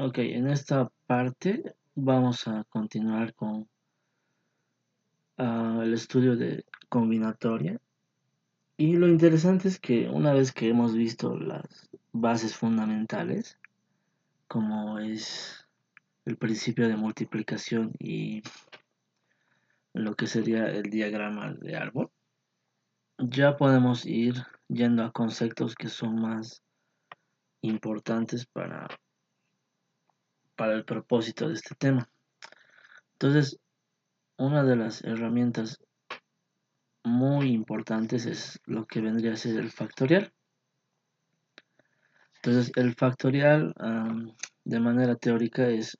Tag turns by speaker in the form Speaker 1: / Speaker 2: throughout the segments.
Speaker 1: Ok, en esta parte vamos a continuar con el estudio de combinatoria. Y lo interesante es que una vez que hemos visto las bases fundamentales, como es el principio de multiplicación y lo que sería el diagrama de árbol, ya podemos ir yendo a conceptos que son más importantes para el propósito de este tema. Entonces, una de las herramientas muy importantes es lo que vendría a ser el factorial. Entonces, el factorial de manera teórica es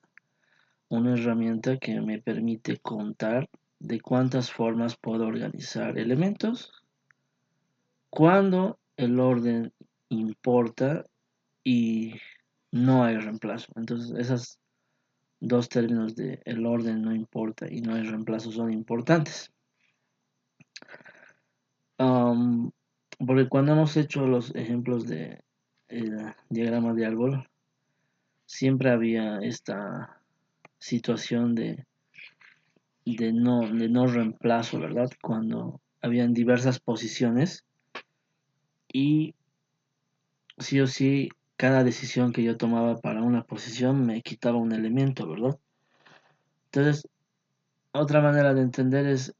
Speaker 1: una herramienta que me permite contar de cuántas formas puedo organizar elementos, cuando el orden importa y no hay reemplazo. Entonces, esos dos términos de el orden no importa y no hay reemplazo son importantes. Am, Porque cuando hemos hecho los ejemplos de diagrama de árbol, siempre había esta situación de no reemplazo, ¿verdad? Cuando habían diversas posiciones y sí o sí, cada decisión que yo tomaba para una posición me quitaba un elemento, ¿verdad? Entonces, otra manera de entender es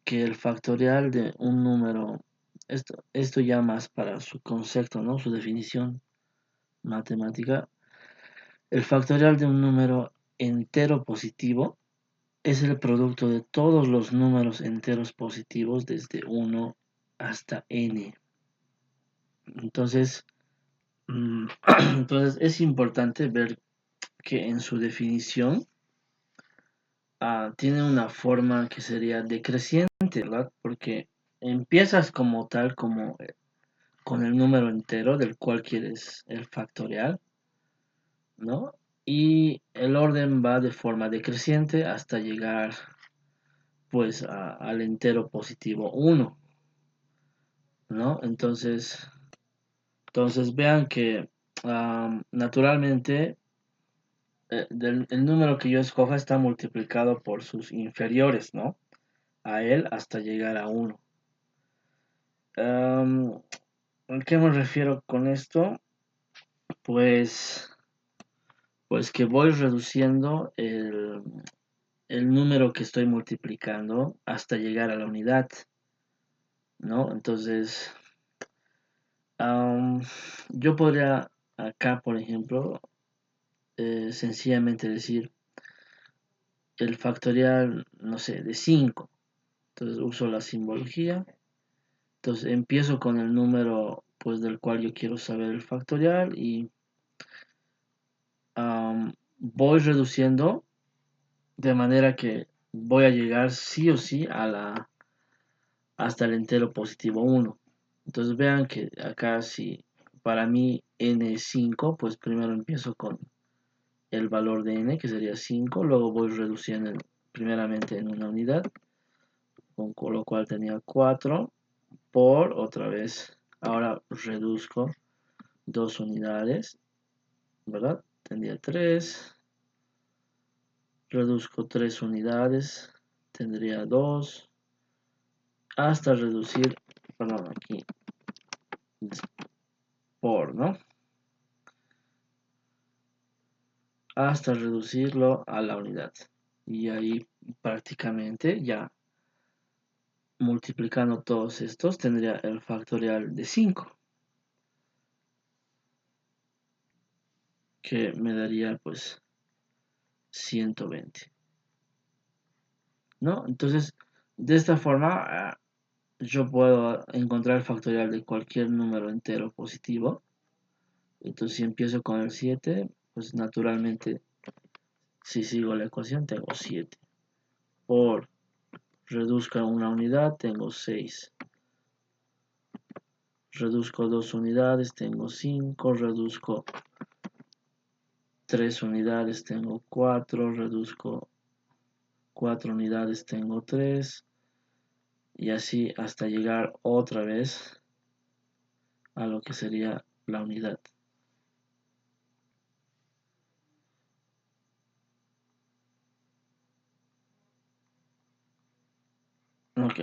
Speaker 1: que el factorial de un número, esto ya más para su concepto, ¿no? Su definición matemática, el factorial de un número entero positivo es el producto de todos los números enteros positivos desde 1 hasta n. Entonces, entonces es importante ver que en su definición tiene una forma que sería decreciente, ¿verdad? Porque empiezas como tal, como con el número entero del cual quieres el factorial, ¿no? Y el orden va de forma decreciente hasta llegar pues al entero positivo 1, ¿no? Entonces vean que naturalmente el número que yo escoja está multiplicado por sus inferiores, ¿no? A él hasta llegar a 1. ¿A qué me refiero con esto? Pues, pues que voy reduciendo el número que estoy multiplicando hasta llegar a la unidad, ¿no? Entonces, yo podría acá, por ejemplo, sencillamente decir el factorial, no sé, de 5. Entonces uso la simbología. Entonces empiezo con el número pues del cual yo quiero saber el factorial y voy reduciendo de manera que voy a llegar sí o sí hasta el entero positivo 1. Entonces vean que acá si para mí n es 5, pues primero empiezo con el valor de n, que sería 5, luego voy reduciendo primeramente en una unidad, con lo cual tenía 4, por otra vez, ahora reduzco 2 unidades, ¿verdad? Tendría 3, reduzco 3 unidades, tendría 2, hasta reducir, perdón, aquí, por, ¿no? Hasta reducirlo a la unidad. Y ahí prácticamente ya multiplicando todos estos tendría el factorial de 5, que me daría pues 120, ¿no? Entonces, de esta forma yo puedo encontrar el factorial de cualquier número entero positivo. Entonces, si empiezo con el 7, pues naturalmente, si sigo la ecuación, tengo 7. Por reduzco una unidad, tengo 6. Reduzco 2 unidades, tengo 5. Reduzco 3 unidades, tengo 4. Reduzco 4 unidades, tengo 3. Y así hasta llegar otra vez a lo que sería la unidad. Ok.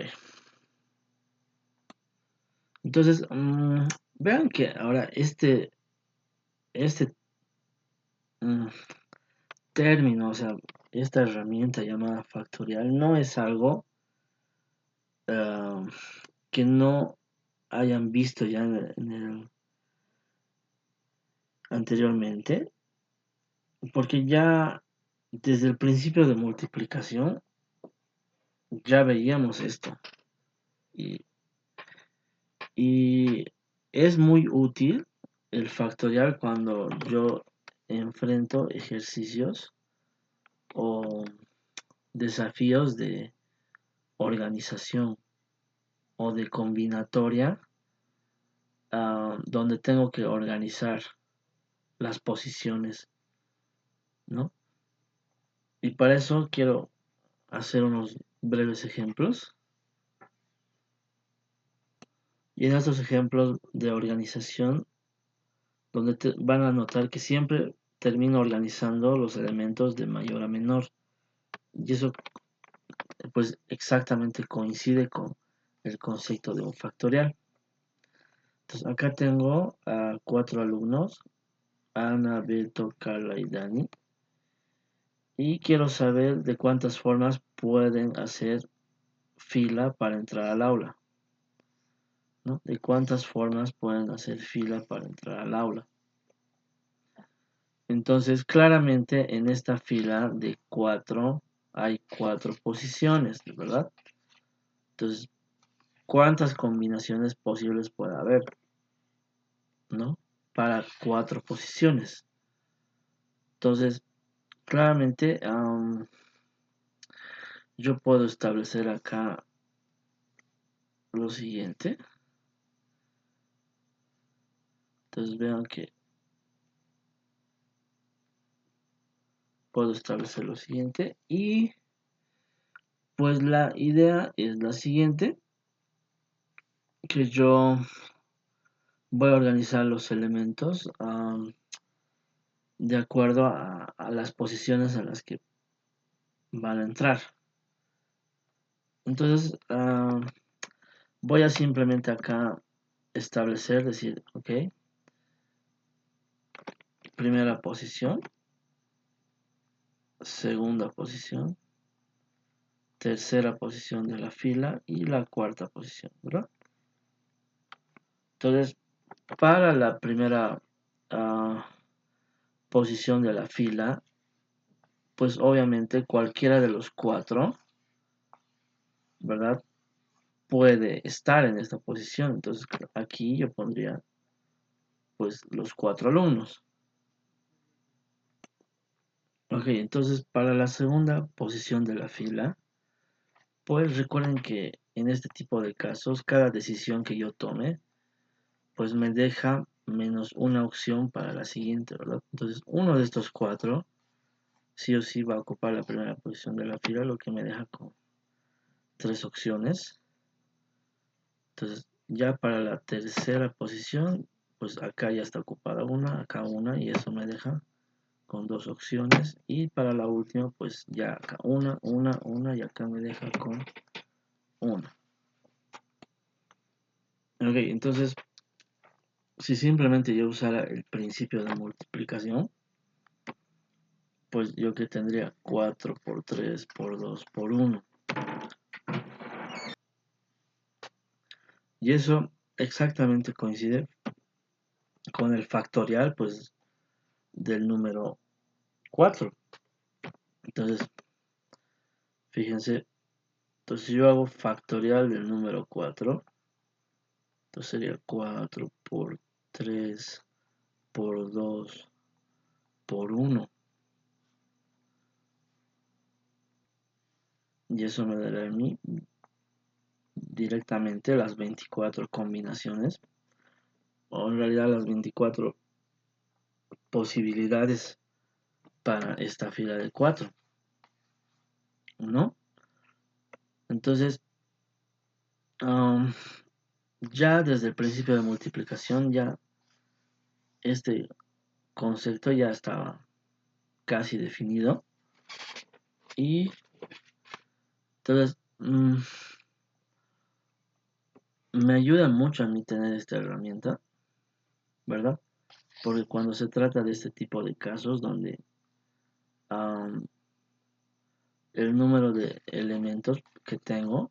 Speaker 1: Entonces, vean que ahora este mm, término, o sea, esta herramienta llamada factorial no es algo ah, que no hayan visto ya anteriormente, porque ya desde el principio de multiplicación ya veíamos esto. Y, y es muy útil el factorial cuando yo enfrento ejercicios o desafíos de organización o de combinatoria, donde tengo que organizar las posiciones, ¿no? Y para eso quiero hacer unos breves ejemplos. Y en estos ejemplos de organización, donde van a notar que siempre termino organizando los elementos de mayor a menor. Y eso pues exactamente coincide con el concepto de un factorial. Entonces acá tengo a 4 alumnos, Ana, Beto, Carla y Dani. Y quiero saber de cuántas formas pueden hacer fila para entrar al aula, ¿no? De cuántas formas pueden hacer fila para entrar al aula. Entonces, claramente en esta fila de 4 hay 4 posiciones, ¿verdad? Entonces, ¿cuántas combinaciones posibles puede haber, ¿no? Para 4 posiciones. Entonces, claramente yo puedo establecer acá lo siguiente. Entonces, vean que puedo establecer lo siguiente y pues la idea es la siguiente, que yo voy a organizar los elementos de acuerdo a las posiciones en las que van a entrar. Entonces voy a simplemente acá establecer, decir, ok, primera posición, segunda posición, tercera posición de la fila y la cuarta posición, ¿verdad? Entonces, para la primera posición de la fila, pues obviamente cualquiera de los 4, ¿verdad? Puede estar en esta posición. Entonces aquí yo pondría pues los 4 alumnos. Ok, entonces para la segunda posición de la fila, pues recuerden que en este tipo de casos, cada decisión que yo tome, pues me deja menos una opción para la siguiente, ¿verdad? Entonces uno de estos 4 sí o sí va a ocupar la primera posición de la fila, lo que me deja con 3 opciones. Entonces ya para la tercera posición, pues acá ya está ocupada una, acá una, y eso me deja con 2 opciones. Y para la última, pues ya acá una, y acá me deja con una. Ok, entonces, si simplemente yo usara el principio de multiplicación, pues yo que tendría 4 por 3 por 2 por 1. Y eso exactamente coincide con el factorial, pues, del número 4. Entonces, fíjense, entonces si yo hago factorial del número 4, entonces sería 4 por 3 por 2 por 1. Y eso me dará a mí directamente las 24 combinaciones, o en realidad las 24 posibilidades para esta fila de 4, ¿no? Entonces, ya desde el principio de multiplicación, ya este concepto ya estaba casi definido. Y entonces, me ayuda mucho a mí tener esta herramienta, ¿verdad? Porque cuando se trata de este tipo de casos donde am, el número de elementos que tengo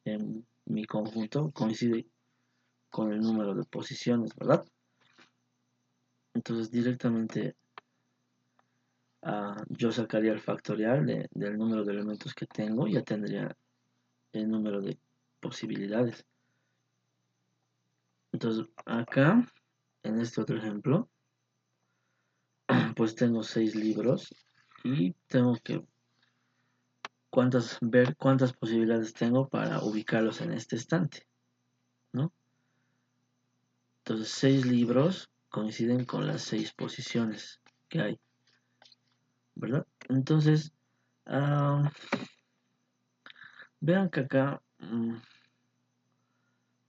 Speaker 1: en mi conjunto coincide con el número de posiciones, ¿verdad? Entonces directamente yo sacaría el factorial del número de elementos que tengo y ya tendría el número de posibilidades. Entonces acá, en este otro ejemplo, pues tengo 6 libros y tengo que ver cuántas posibilidades tengo para ubicarlos en este estante, ¿no? Entonces 6 libros coinciden con las 6 posiciones que hay, ¿verdad? Entonces, ah, vean que acá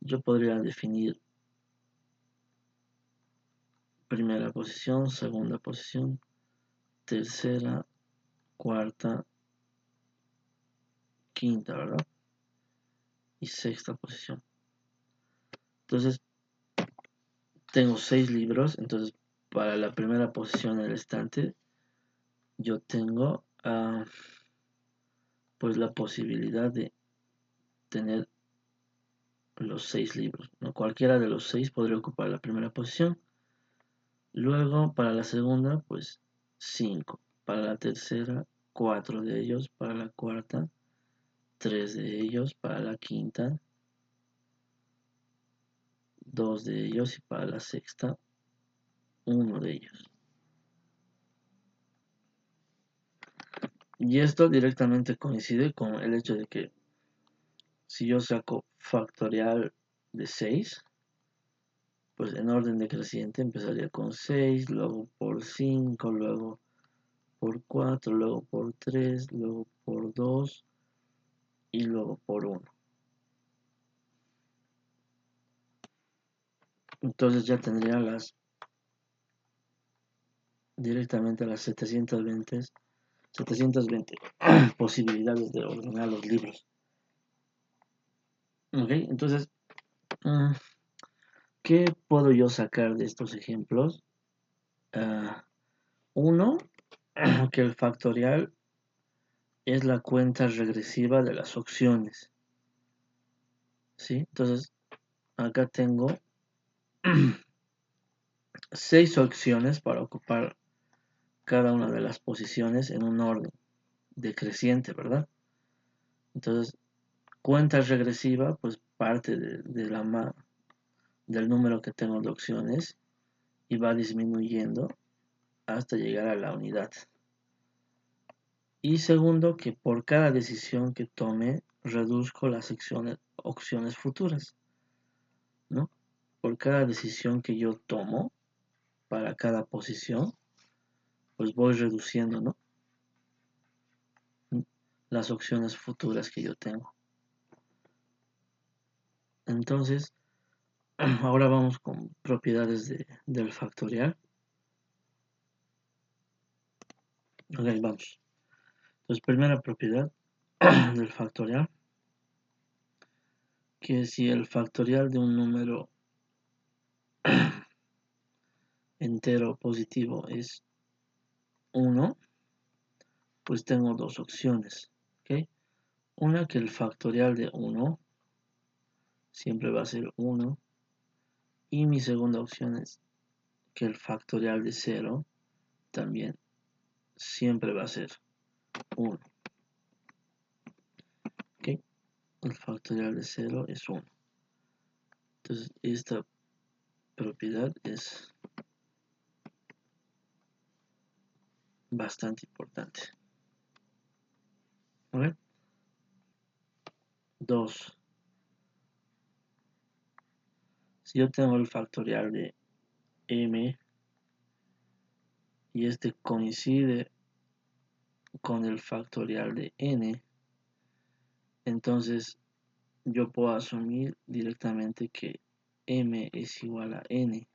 Speaker 1: yo podría definir primera posición, segunda posición, tercera, cuarta, quinta, ¿verdad? Y sexta posición. Entonces, tengo 6 libros, entonces para la primera posición del estante yo tengo pues la posibilidad de tener los 6 libros, ¿no? Cualquiera de los 6 podría ocupar la primera posición. Luego para la segunda pues 5, para la tercera 4 de ellos, para la cuarta 3 de ellos, para la quinta 2 de ellos y para la sexta 1 de ellos. Y esto directamente coincide con el hecho de que si yo saco factorial de 6, pues en orden decreciente empezaría con 6, luego por 5, luego por 4, luego por 3, luego por 2 y luego por 1. Entonces ya tendría directamente las 720 posibilidades de ordenar los libros. Ok, entonces, ¿qué puedo yo sacar de estos ejemplos? Uno, que el factorial es la cuenta regresiva de las opciones. ¿Sí? Entonces, acá tengo 6 opciones para ocupar cada una de las posiciones en un orden decreciente, ¿verdad? Entonces, cuenta regresiva, pues parte del número que tengo de opciones y va disminuyendo hasta llegar a la unidad. Y segundo, que por cada decisión que tome, reduzco las opciones futuras, ¿no? Por cada decisión que yo tomo para cada posición, pues voy reduciendo, ¿no? Las opciones futuras que yo tengo. Entonces, ahora vamos con propiedades del factorial. Ok, vamos. Entonces, primera propiedad del factorial, que si el factorial de un número entero positivo es 1, pues tengo dos opciones. ¿Ok? Una, que el factorial de 1 siempre va a ser 1. Y mi segunda opción es que el factorial de 0 también siempre va a ser 1. ¿Ok? El factorial de 0 es 1. Entonces, esta propiedad es bastante importante. ¿Ok? 2. Si yo tengo el factorial de m y este coincide con el factorial de n, entonces yo puedo asumir directamente que m es igual a n,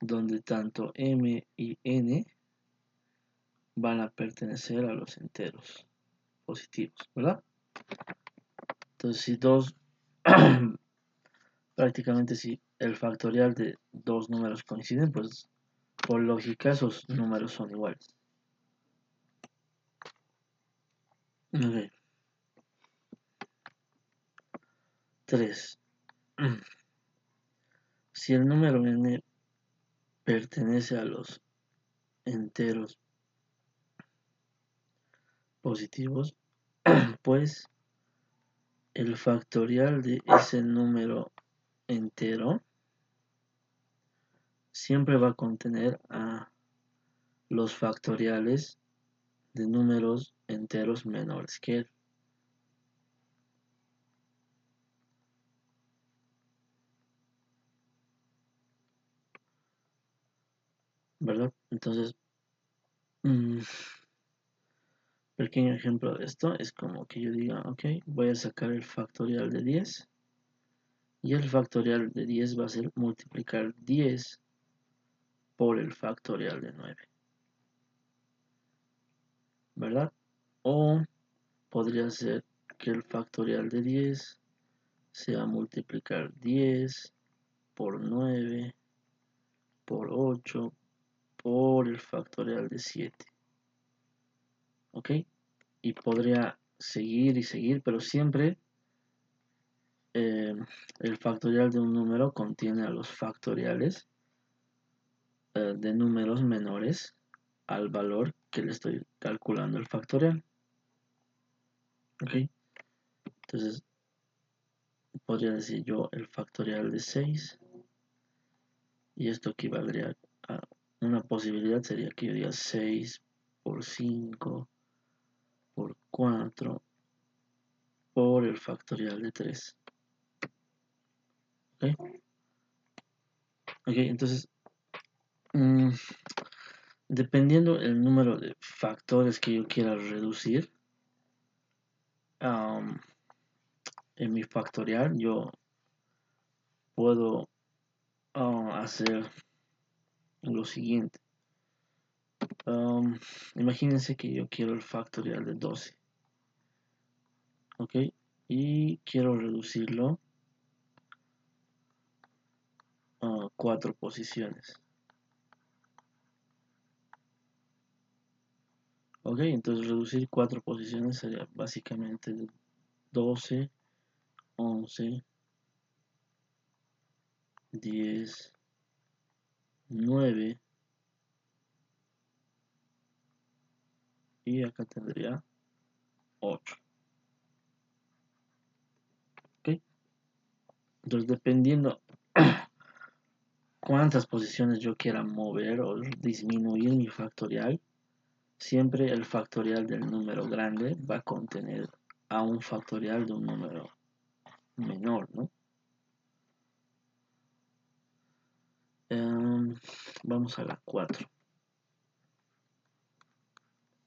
Speaker 1: donde tanto m y n van a pertenecer a los enteros positivos, ¿verdad? Entonces, si 2 prácticamente si el factorial de dos números coinciden, pues por lógica esos números son iguales. Ok. 3. Si el número n pertenece a los enteros positivos, pues el factorial de ese número entero siempre va a contener a los factoriales de números enteros menores que él. ¿Verdad? Entonces, mm, pequeño ejemplo de esto es como que yo diga, ok, voy a sacar el factorial de 10 y el factorial de 10 va a ser multiplicar 10 por el factorial de 9, ¿verdad? O podría ser que el factorial de 10 sea multiplicar 10 por 9 por 8 por el factorial de 7, ¿ok? Y podría seguir y seguir, pero siempre el factorial de un número contiene a los factoriales de números menores al valor que le estoy calculando el factorial, ¿ok? Entonces podría decir yo el factorial de 6 y esto equivaldría a una posibilidad sería que yo diga 6 por 5 por 4 por el factorial de 3, ¿ok? Ok, entonces mm, dependiendo el número de factores que yo quiera reducir en mi factorial, yo puedo hacer lo siguiente. Imagínense que yo quiero el factorial de 12, ¿ok? Y quiero reducirlo a 4 posiciones. Ok, entonces reducir 4 posiciones sería básicamente de 12, 11, 10, 9 y acá tendría 8. ¿Ok? Entonces dependiendo cuántas posiciones yo quiera mover o disminuir mi factorial, siempre el factorial del número grande va a contener a un factorial de un número menor, ¿no? Vamos a la 4.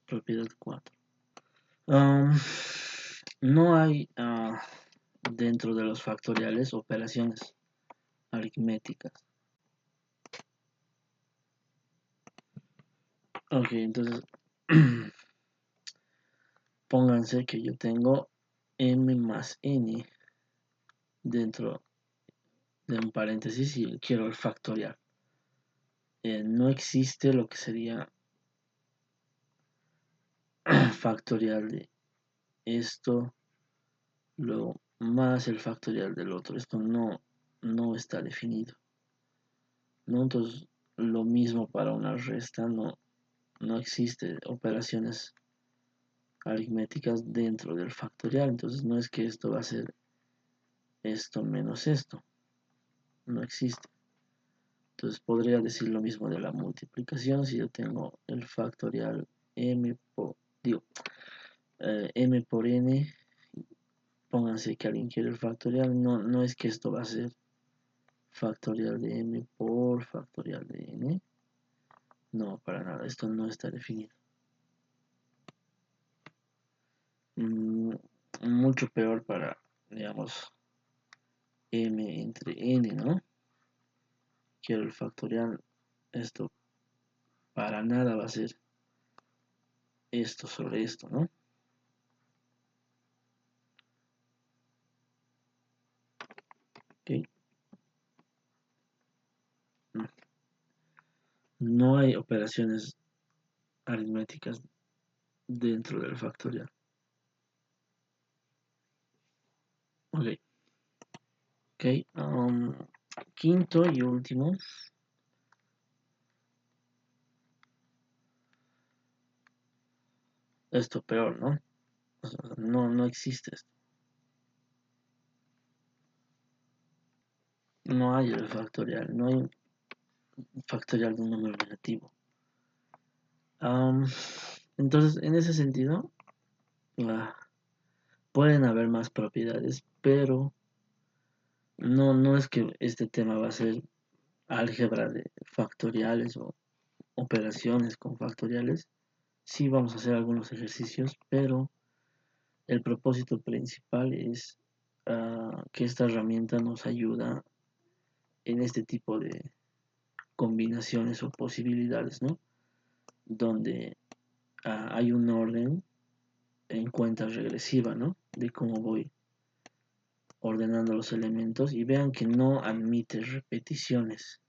Speaker 1: Propiedad 4. No hay dentro de los factoriales operaciones aritméticas. Ok, entonces pónganse que yo tengo m más n dentro de un paréntesis y quiero el factorial. No existe lo que sería factorial de esto, luego más el factorial del otro. Esto no está definido, ¿no? Entonces, lo mismo para una resta, no existe operaciones aritméticas dentro del factorial. Entonces, no es que esto va a ser esto menos esto, no existe. Entonces, podría decir lo mismo de la multiplicación si yo tengo el factorial m por n. Pónganse que alguien quiere el factorial, no es que esto va a ser factorial de m por factorial de n. No, para nada, esto no está definido. Mucho peor para, digamos, m entre n, ¿no? Quiero el factorial, esto para nada va a ser esto sobre esto, ¿no? No hay operaciones aritméticas dentro del factorial. Ok, ok. Quinto y último. Esto peor, ¿no? O sea, no existe esto. No hay el factorial, no hay un factorial de un número negativo. Am, entonces, en ese sentido, ah, pueden haber más propiedades, pero no es que este tema va a ser álgebra de factoriales o operaciones con factoriales. Sí vamos a hacer algunos ejercicios, pero el propósito principal es que esta herramienta nos ayuda en este tipo de combinaciones o posibilidades, ¿no? Donde hay un orden en cuenta regresiva, ¿no? De cómo voy ordenando los elementos y vean que no admite repeticiones.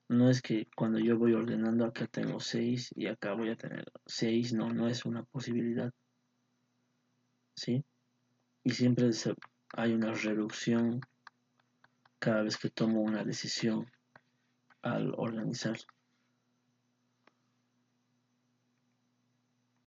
Speaker 1: No es que cuando yo voy ordenando acá tengo 6 y acá voy a tener 6, no es una posibilidad, ¿sí? Y siempre hay una reducción cada vez que tomo una decisión al organizar.